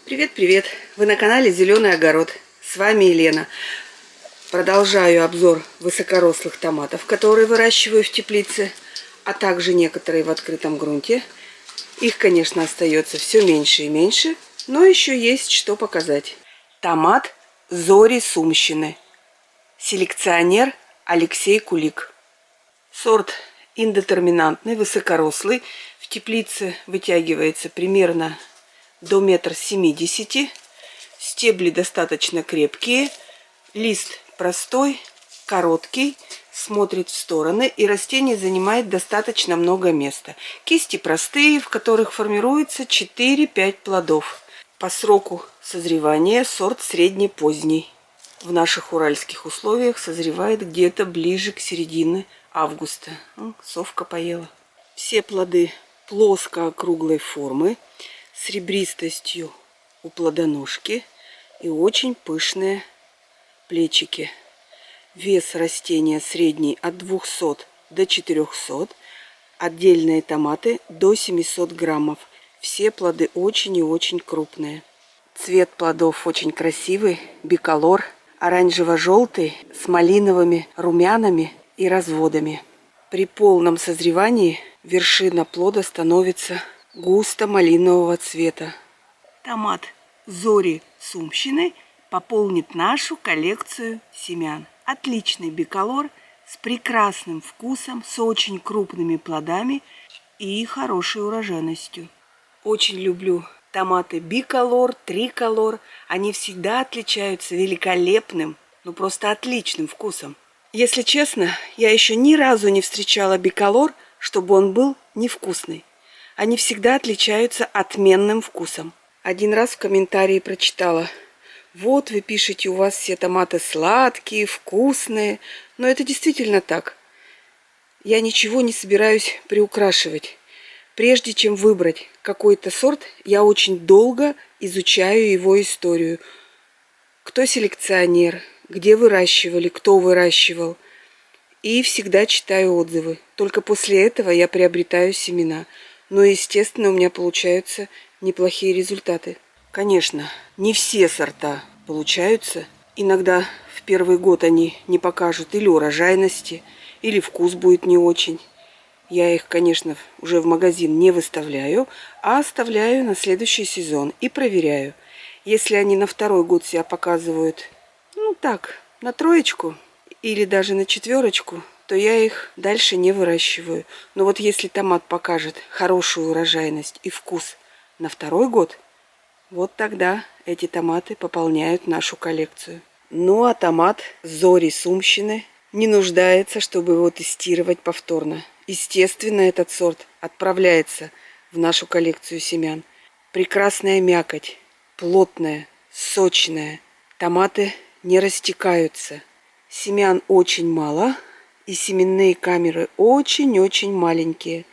Привет-привет! Вы на канале Зеленый огород. С вами Елена. Продолжаю обзор высокорослых томатов, которые выращиваю в теплице, а также некоторые в открытом грунте. Их, конечно, остается все меньше и меньше, но еще есть что показать. Томат Зори Сумщины. Селекционер Алексей Кулик. Сорт индетерминантный, высокорослый. В теплице вытягивается примерно до 1,70 м. Стебли достаточно крепкие. Лист простой, короткий, смотрит в стороны, и растение занимает достаточно много места. Кисти простые, в которых формируется 4-5 плодов. По сроку созревания сорт средне-поздний. В наших уральских условиях созревает где-то ближе к середине августа. Совка поела. Все плоды плоско-округлой формы, с ребристостью у плодоножки и очень пышные плечики. Вес растения средний от 200 до 400. Отдельные томаты до 700 граммов. Все плоды очень и очень крупные. Цвет плодов очень красивый, биколор, оранжево-желтый, с малиновыми румянами и разводами. При полном созревании вершина плода становится густо-малинового цвета. Томат Зори Сумщины пополнит нашу коллекцию семян. Отличный биколор с прекрасным вкусом, с очень крупными плодами и хорошей урожайностью. Очень люблю томаты биколор, триколор. Они всегда отличаются великолепным, просто отличным вкусом. Если честно, я еще ни разу не встречала биколор, чтобы он был невкусный. Они всегда отличаются отменным вкусом. Один раз в комментарии прочитала: вот вы пишете, у вас все томаты сладкие, вкусные. Но это действительно так. Я ничего не собираюсь приукрашивать. Прежде чем выбрать какой-то сорт, я очень долго изучаю его историю. Кто селекционер, где выращивали, кто выращивал. И всегда читаю отзывы. Только после этого я приобретаю семена. Но, естественно, у меня получаются неплохие результаты. Конечно, не все сорта получаются. Иногда в первый год они не покажут или урожайности, или вкус будет не очень. Я их, конечно, уже в магазин не выставляю, а оставляю на следующий сезон и проверяю. Если они на второй год себя показывают, на 3 или даже на 4, то я их дальше не выращиваю. Но вот если томат покажет хорошую урожайность и вкус на 2 год, вот тогда эти томаты пополняют нашу коллекцию. Ну а томат Зори Сумщины не нуждается, чтобы его тестировать повторно. Естественно, этот сорт отправляется в нашу коллекцию семян. Прекрасная мякоть, плотная, сочная. Томаты не растекаются. Семян очень мало, и семенные камеры очень-очень маленькие.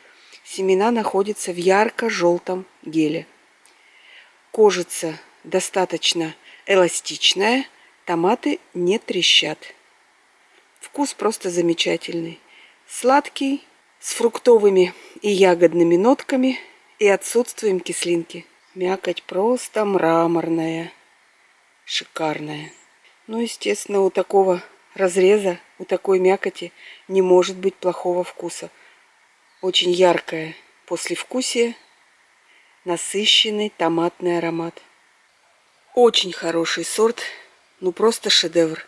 Семена находятся в ярко-желтом геле. Кожица достаточно эластичная, томаты не трещат. Вкус просто замечательный. Сладкий, с фруктовыми и ягодными нотками и отсутствием кислинки. Мякоть просто мраморная, шикарная. Естественно, у такого разреза, у такой мякоти не может быть плохого вкуса. Очень яркое послевкусие, насыщенный томатный аромат. Очень хороший сорт, просто шедевр.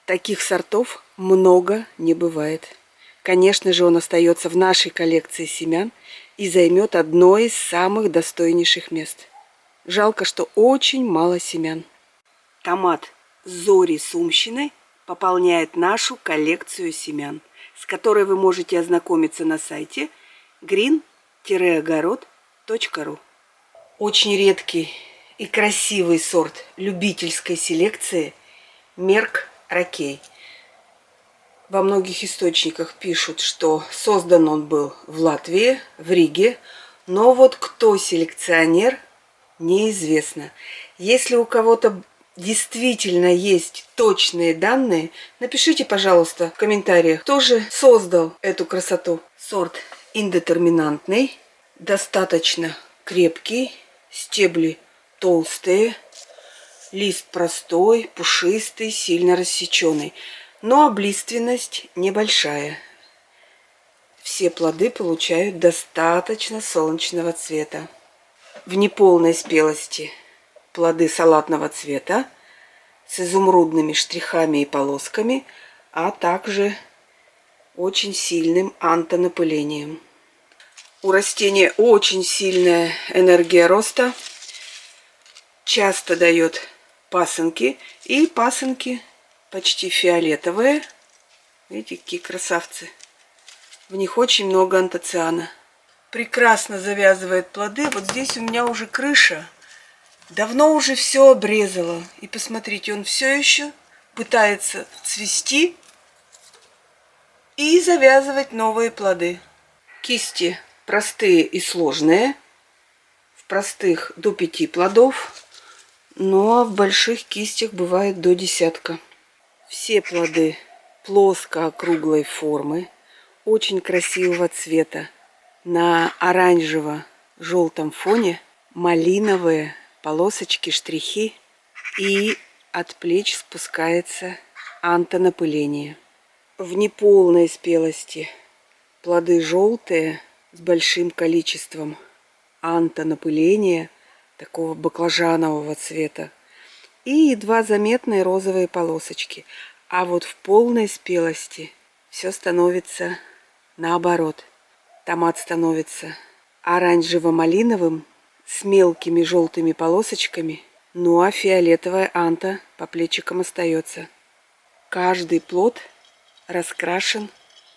Таких сортов много не бывает. Конечно же, он остается в нашей коллекции семян и займет одно из самых достойнейших мест. Жалко, что очень мало семян. Томат Зори Сумщины пополняет нашу коллекцию семян, с которой вы можете ознакомиться на сайте green-огород.ру. Очень редкий и красивый сорт любительской селекции Мерк Ракей. Во многих источниках пишут, что создан он был в Латвии, в Риге, но вот кто селекционер, неизвестно. Если у кого-то действительно есть точные данные, напишите, пожалуйста, в комментариях, кто же создал эту красоту. Сорт индетерминантный, достаточно крепкий, стебли толстые, лист простой, пушистый, сильно рассеченный, но облиственность небольшая. Все плоды получают достаточно солнечного цвета. В неполной спелости плоды салатного цвета с изумрудными штрихами и полосками, а также очень сильным антонапылением. У растения очень сильная энергия роста, часто дает пасынки, и пасынки почти фиолетовые. Видите, какие красавцы. В них очень много антоциана. Прекрасно завязывает плоды. Вот здесь у меня уже крыша. Давно уже все обрезала. И посмотрите, он все еще пытается цвести и завязывать новые плоды. Кисти простые и сложные. В простых до 5 плодов. Но в больших кистях бывает до 10. Все плоды плоско-округлой формы. Очень красивого цвета. На оранжево-желтом фоне малиновые полосочки, штрихи, и от плеч спускается антонапыление. В неполной спелости плоды желтые с большим количеством антонапыления, такого баклажанового цвета, и едва заметные розовые полосочки. А вот в полной спелости все становится наоборот. Томат становится оранжево-малиновым с мелкими желтыми полосочками, ну а фиолетовая анта по плечикам остается. Каждый плод раскрашен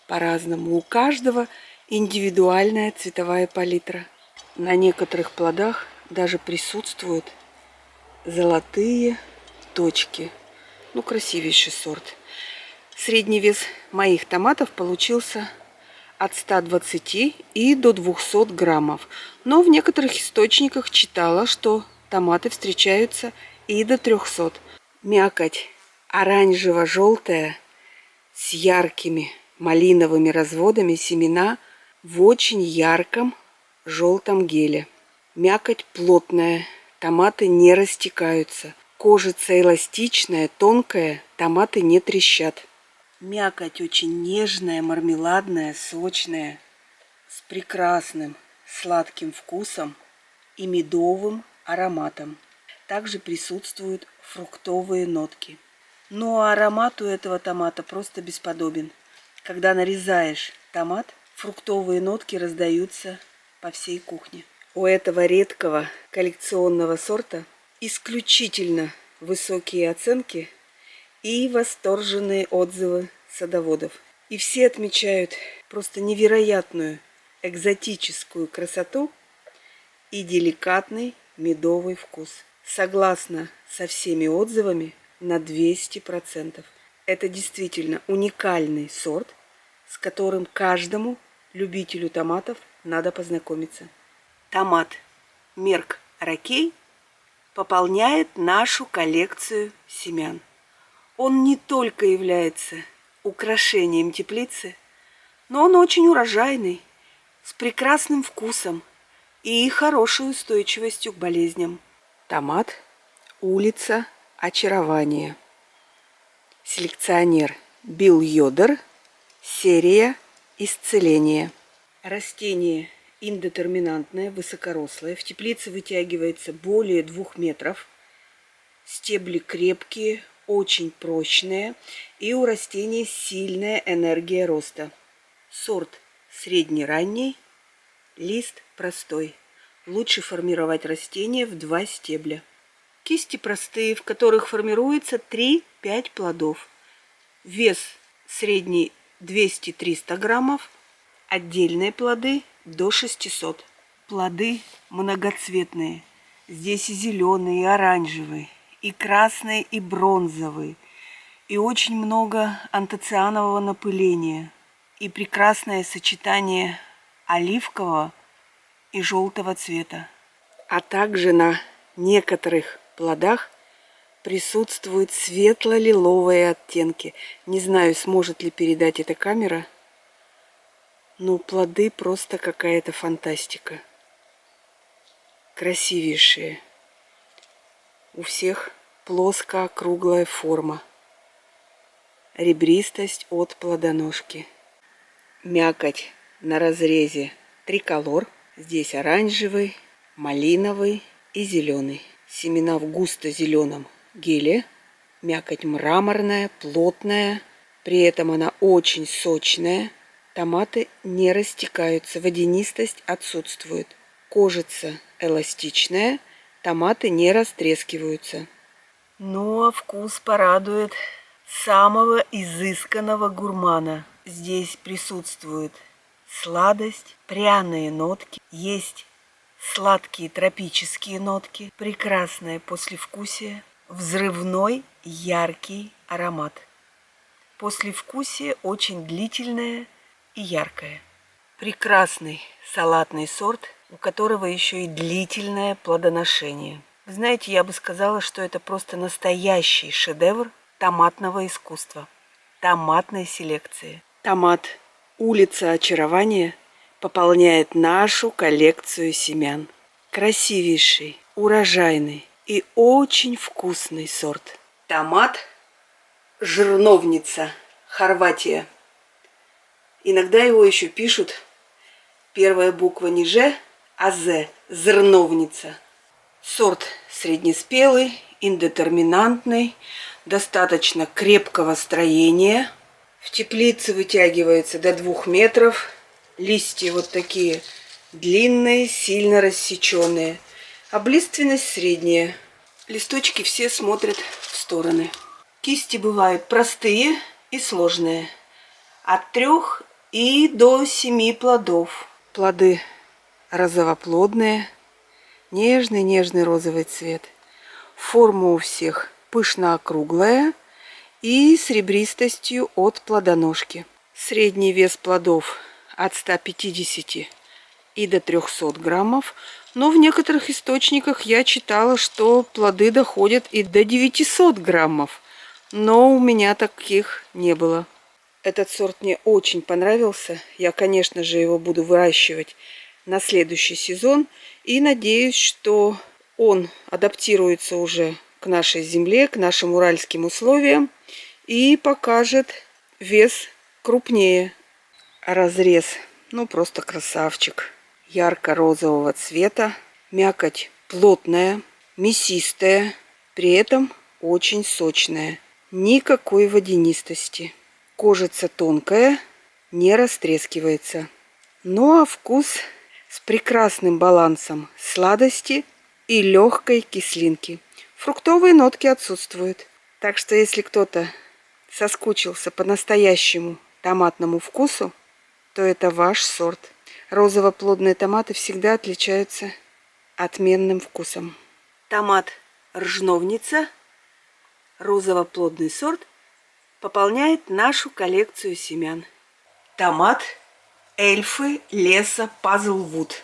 по-разному. У каждого индивидуальная цветовая палитра. На некоторых плодах даже присутствуют золотые точки. Ну, красивейший сорт. Средний вес моих томатов получился от 120 и до 200 граммов. Но в некоторых источниках читала, что томаты встречаются и до 300. Мякоть оранжево-желтая с яркими малиновыми разводами, семена в очень ярком желтом геле. Мякоть плотная, томаты не растекаются. Кожица эластичная, тонкая, томаты не трещат. Мякоть очень нежная, мармеладная, сочная, с прекрасным сладким вкусом и медовым ароматом. Также присутствуют фруктовые нотки. Но аромат у этого томата просто бесподобен. Когда нарезаешь томат, фруктовые нотки раздаются по всей кухне. У этого редкого коллекционного сорта исключительно высокие оценки и восторженные отзывы садоводов. И все отмечают просто невероятную экзотическую красоту и деликатный медовый вкус. Согласна со всеми отзывами на 200%. Это действительно уникальный сорт, с которым каждому любителю томатов надо познакомиться. Томат Мерк Ракей пополняет нашу коллекцию семян. Он не только является украшением теплицы, но он очень урожайный, с прекрасным вкусом и хорошей устойчивостью к болезням. Томат улица очарования. Селекционер Билл Йодер. Серия исцеления. Растение индетерминантное, высокорослое. В теплице вытягивается более 2 метров. Стебли крепкие, очень прочные, и у растения сильная энергия роста. Сорт среднеранний, лист простой. Лучше формировать растение в 2 стебля. Кисти простые, в которых формируется 3-5 плодов. Вес средний 200-300 граммов. Отдельные плоды до 600. Плоды многоцветные. Здесь и зеленые, и оранжевые, и красные, и бронзовые. И очень много антоцианового напыления. И прекрасное сочетание оливкового и желтого цвета. А также на некоторых плодах присутствуют светло-лиловые оттенки. Не знаю, сможет ли передать эта камера. Но плоды просто какая-то фантастика. Красивейшие. у всех плоско-округлая форма. Ребристость от плодоножки. Мякоть на разрезе триколор. Здесь оранжевый, малиновый и зеленый. Семена в густо-зеленом геле. Мякоть мраморная, плотная. При этом она очень сочная. Томаты не растекаются, водянистость отсутствует. Кожица эластичная, томаты не растрескиваются. Ну а вкус порадует самого изысканного гурмана. Здесь присутствует сладость, пряные нотки, есть сладкие тропические нотки, прекрасное послевкусие, взрывной яркий аромат. Послевкусие очень длительное и яркое. Прекрасный салатный сорт, у которого еще и длительное плодоношение. Вы знаете, я бы сказала, что это просто настоящий шедевр томатного искусства, томатной селекции. Томат «Улица очарования» пополняет нашу коллекцию семян. Красивейший, урожайный и очень вкусный сорт. Томат «Жирновница», Хорватия. Иногда его еще пишут, первая буква не «Ж», а «З», «Зерновница». Сорт среднеспелый, индетерминантный, достаточно крепкого строения. В теплице вытягивается до 2 метров. Листья вот такие длинные, сильно рассеченные. Облиственность средняя. Листочки все смотрят в стороны. Кисти бывают простые и сложные. От 3 и до 7 плодов. Плоды розовоплодные. Нежный розовый цвет. Форма у всех пышно-округлая и с ребристостью от плодоножки. Средний вес плодов от 150 и до 300 граммов. Но в некоторых источниках я читала, что плоды доходят и до 900 граммов. Но у меня таких не было. Этот сорт мне очень понравился. Я, конечно же, его буду выращивать на следующий сезон. И надеюсь, что он адаптируется уже к нашей земле, к нашим уральским условиям. И покажет вес крупнее. Разрез, ну просто красавчик. Ярко-розового цвета. Мякоть плотная, мясистая. При этом очень сочная. Никакой водянистости. Кожица тонкая, не растрескивается. Ну а вкус с прекрасным балансом сладости и легкой кислинки. Фруктовые нотки отсутствуют. Так что если кто-то соскучился по настоящему томатному вкусу, то это ваш сорт. Розово-плодные томаты всегда отличаются отменным вкусом. Томат «Ржновница», розово-плодный сорт, пополняет нашу коллекцию семян. Томат «Эльфы леса Пазлвуд».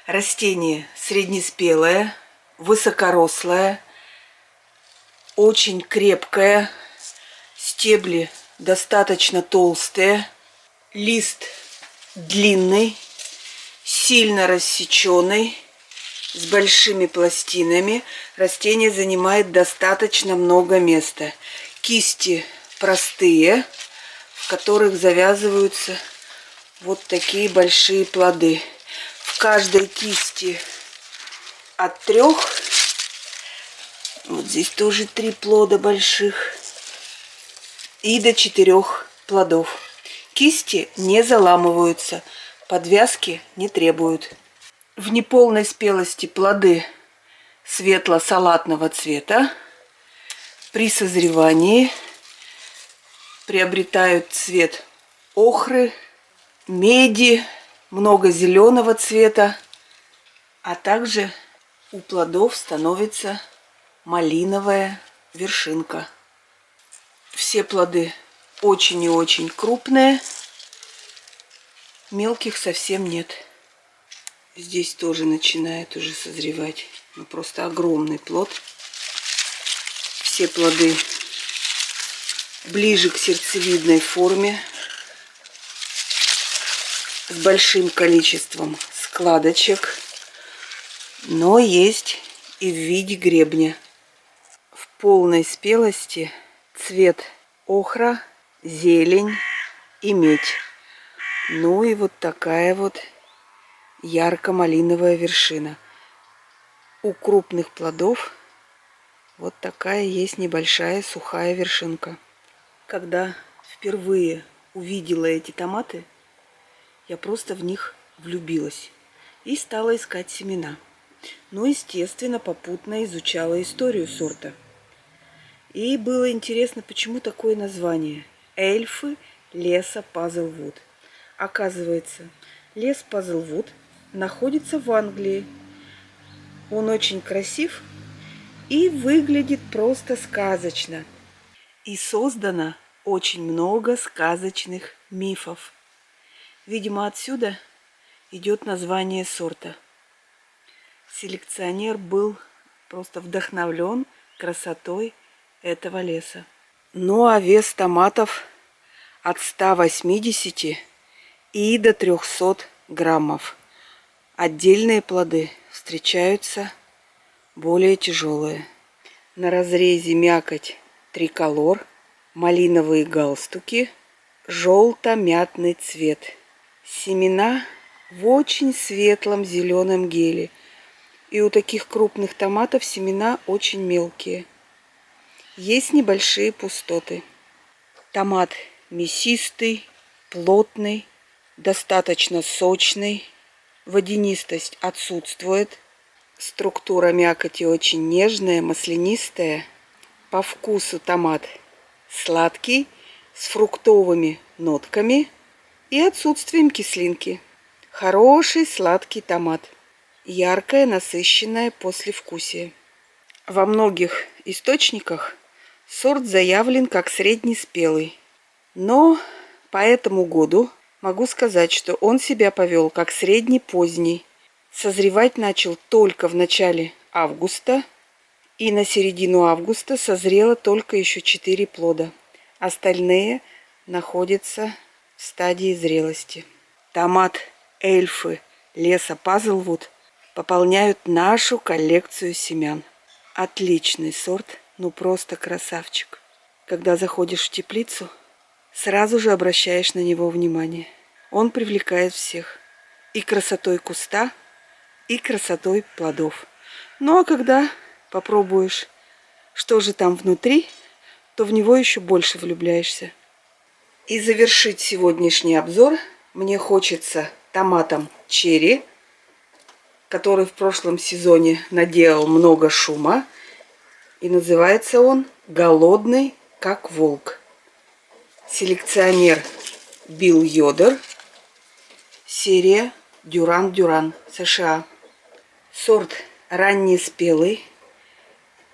Растение среднеспелое, высокорослое, очень крепкое, стебли достаточно толстые, лист длинный, сильно рассеченный, с большими пластинами. Растение занимает достаточно много места. Кисти простые, в которых завязываются вот такие большие плоды. В каждой кисти от 3, вот здесь тоже 3 плода больших, и до 4 плодов. Кисти не заламываются, подвязки не требуют. В неполной спелости плоды светло-салатного цвета. При созревании приобретают цвет охры, меди, много зеленого цвета, а также у плодов становится малиновая вершинка. Все плоды очень и очень крупные, мелких совсем нет. Здесь тоже начинает уже созревать, ну, просто огромный плод. Все плоды ближе к сердцевидной форме, с большим количеством складочек, но есть и в виде гребня. полной спелости, цвет охра, зелень и медь. Ну и вот такая вот ярко-малиновая вершина. У крупных плодов вот такая есть небольшая сухая вершинка. Когда впервые увидела эти томаты, я просто в них влюбилась и стала искать семена. Ну, естественно, попутно изучала историю сорта. И было интересно, почему такое название. Эльфы леса Пазлвуд. Оказывается, лес Пазлвуд находится в Англии. Он очень красив и выглядит просто сказочно. И создано очень много сказочных мифов. Видимо, отсюда идет название сорта. Селекционер был просто вдохновлен красотой этого леса. Ну а вес томатов от 180 и до 300 граммов. Отдельные плоды встречаются более тяжелые. На разрезе мякоть триколор, малиновые галстуки, желто-мятный цвет. Семена в очень светлом зеленом геле. И у таких крупных томатов семена очень мелкие. Есть небольшие пустоты. Томат мясистый, плотный, достаточно сочный. Водянистость отсутствует. Структура мякоти очень нежная, маслянистая. По вкусу томат сладкий, с фруктовыми нотками и отсутствием кислинки. Хороший сладкий томат. Яркое, насыщенное послевкусие. Во многих источниках сорт заявлен как среднеспелый. Но по этому году могу сказать, что он себя повел как среднепоздний. Созревать начал только в начале августа. И на середину августа созрело только еще 4 плода. Остальные находятся в стадии зрелости. Томат эльфы леса Пазлвуд пополняют нашу коллекцию семян. Отличный сорт, ну просто красавчик. Когда заходишь в теплицу, сразу же обращаешь на него внимание. Он привлекает всех. И красотой куста, и красотой плодов. Ну а когда попробуешь, что же там внутри, то в него еще больше влюбляешься. И завершить сегодняшний обзор мне хочется томатом черри, который в прошлом сезоне наделал много шума. И называется он «Голодный, как волк». Селекционер Билл Йодер. Серия Дюран-Дюран, США. Сорт раннеспелый,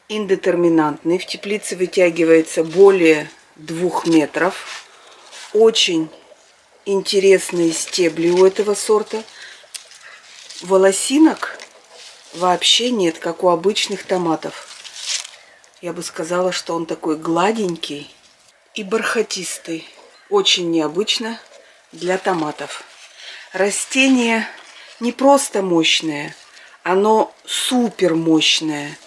индетерминантный. В теплице вытягивается более 2 метров. Очень интересные стебли у этого сорта. Волосинок вообще нет, как у обычных томатов. Я бы сказала, что он такой гладенький и бархатистый. Очень необычно для томатов. Растение не просто мощное, оно супер мощное.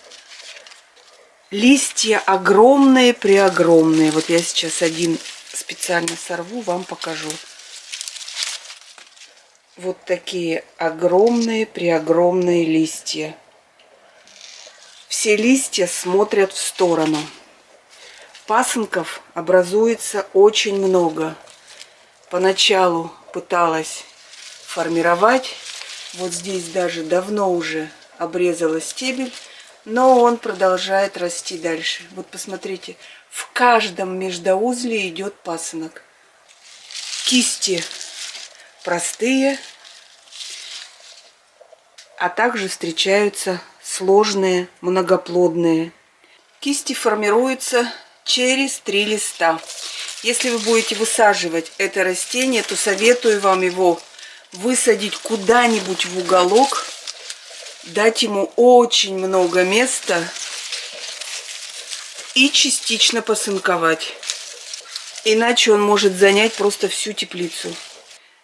Листья огромные-преогромные. Вот я сейчас один специально сорву, вам покажу. Вот такие огромные-преогромные листья. Все листья смотрят в сторону. Пасынков образуется очень много. Поначалу пыталась формировать. Вот здесь даже давно уже обрезала стебель, но он продолжает расти дальше. Вот посмотрите, в каждом междоузле идет пасынок. Кисти простые, а также встречаются сложные, многоплодные. Кисти формируются через 3 листа. Если вы будете высаживать это растение, то советую вам его высадить куда-нибудь в уголок, дать ему очень много места и частично посынковать. Иначе он может занять просто всю теплицу.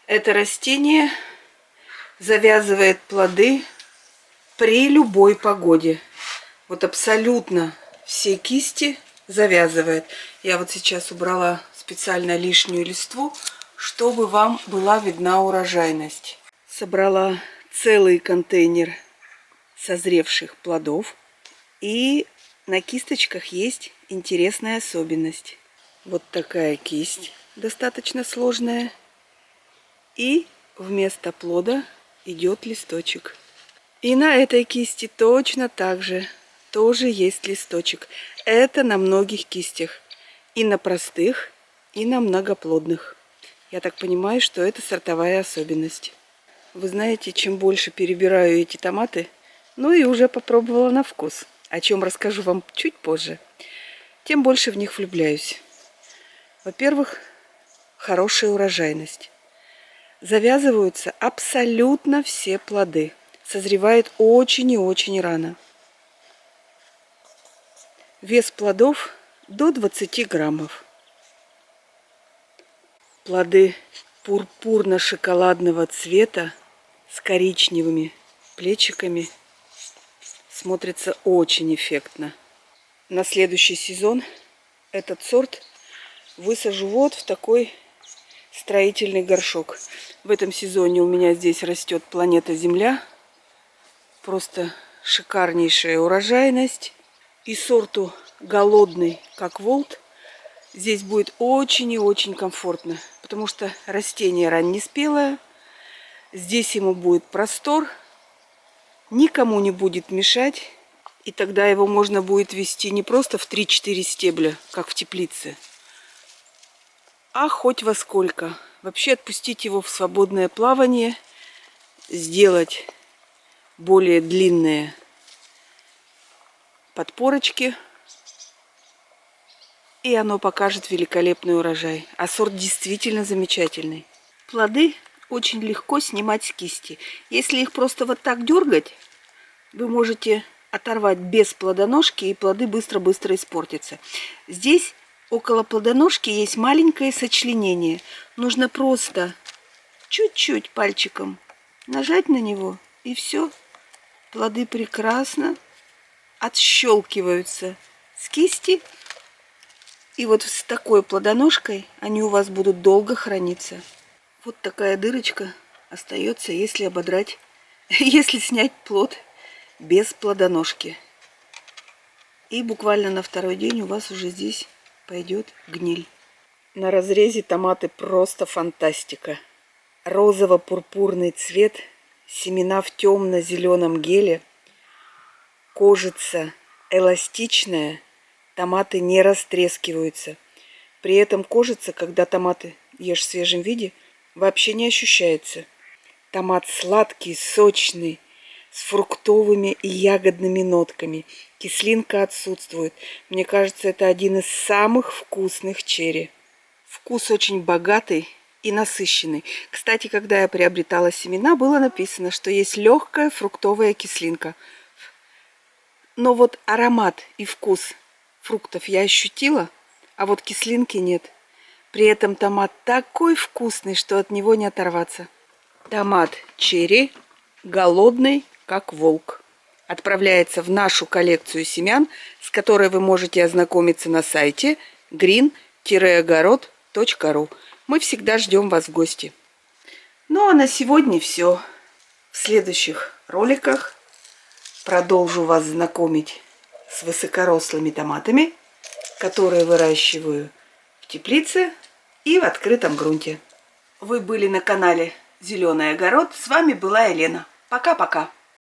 Это растение завязывает плоды при любой погоде. Вот абсолютно все кисти завязывает. Я вот сейчас убрала специально лишнюю листву, чтобы вам была видна урожайность. Собрала целый контейнер созревших плодов. И на кисточках есть интересная особенность. Вот такая кисть, достаточно сложная. И вместо плода идет листочек. И на этой кисти точно так же тоже есть листочек. Это на многих кистях. И на простых, и на многоплодных. Я так понимаю, что это сортовая особенность. Вы знаете, чем больше перебираю эти томаты, ну и уже попробовала на вкус, о чем расскажу вам чуть позже, тем больше в них влюбляюсь. Во-первых, хорошая урожайность. Завязываются абсолютно все плоды. Созревает очень и очень рано. Вес плодов до 20 граммов. Плоды пурпурно-шоколадного цвета с коричневыми плечиками. Смотрится очень эффектно. На следующий сезон этот сорт высажу вот в такой строительный горшок. В этом сезоне у меня здесь растет планета Земля. Просто шикарнейшая урожайность. И сорту голодный, как волт, здесь будет очень и очень комфортно. Потому что растение раннеспелое. Здесь ему будет простор. Никому не будет мешать. И тогда его можно будет вести не просто в 3-4 стебля, как в теплице, а хоть во сколько. Вообще отпустить его в свободное плавание, сделать более длинные подпорочки, и оно покажет великолепный урожай. А сорт действительно замечательный. Плоды очень легко снимать с кисти. Если их просто вот так дергать, вы можете оторвать без плодоножки, и плоды быстро-быстро испортятся. Здесь около плодоножки есть маленькое сочленение. Нужно просто чуть-чуть пальчиком нажать на него, и все. Плоды прекрасно отщелкиваются с кисти. И вот с такой плодоножкой они у вас будут долго храниться. Вот такая дырочка остается, если ободрать, если снять плод без плодоножки. И буквально на второй день у вас уже здесь пойдет гниль. На разрезе томаты просто фантастика. Розово-пурпурный цвет, семена в темно-зеленом геле, кожица эластичная, томаты не растрескиваются. При этом кожица, когда томаты ешь в свежем виде, вообще не ощущается. Томат сладкий, сочный, с фруктовыми и ягодными нотками. Кислинка отсутствует. Мне кажется, это один из самых вкусных черри. Вкус очень богатый и насыщенный. Кстати, когда я приобретала семена, было написано, что есть легкая фруктовая кислинка. Но вот аромат и вкус фруктов я ощутила, а вот кислинки нет. При этом томат такой вкусный, что от него не оторваться. Томат черри, голодный, как волк. Отправляется в нашу коллекцию семян, с которой вы можете ознакомиться на сайте green-огород.ру. Мы всегда ждем вас в гости. Ну а на сегодня все. В следующих роликах продолжу вас знакомить с высокорослыми томатами, которые выращиваю в теплице и в открытом грунте. Вы были на канале Зеленый огород. С вами была Елена. Пока-пока.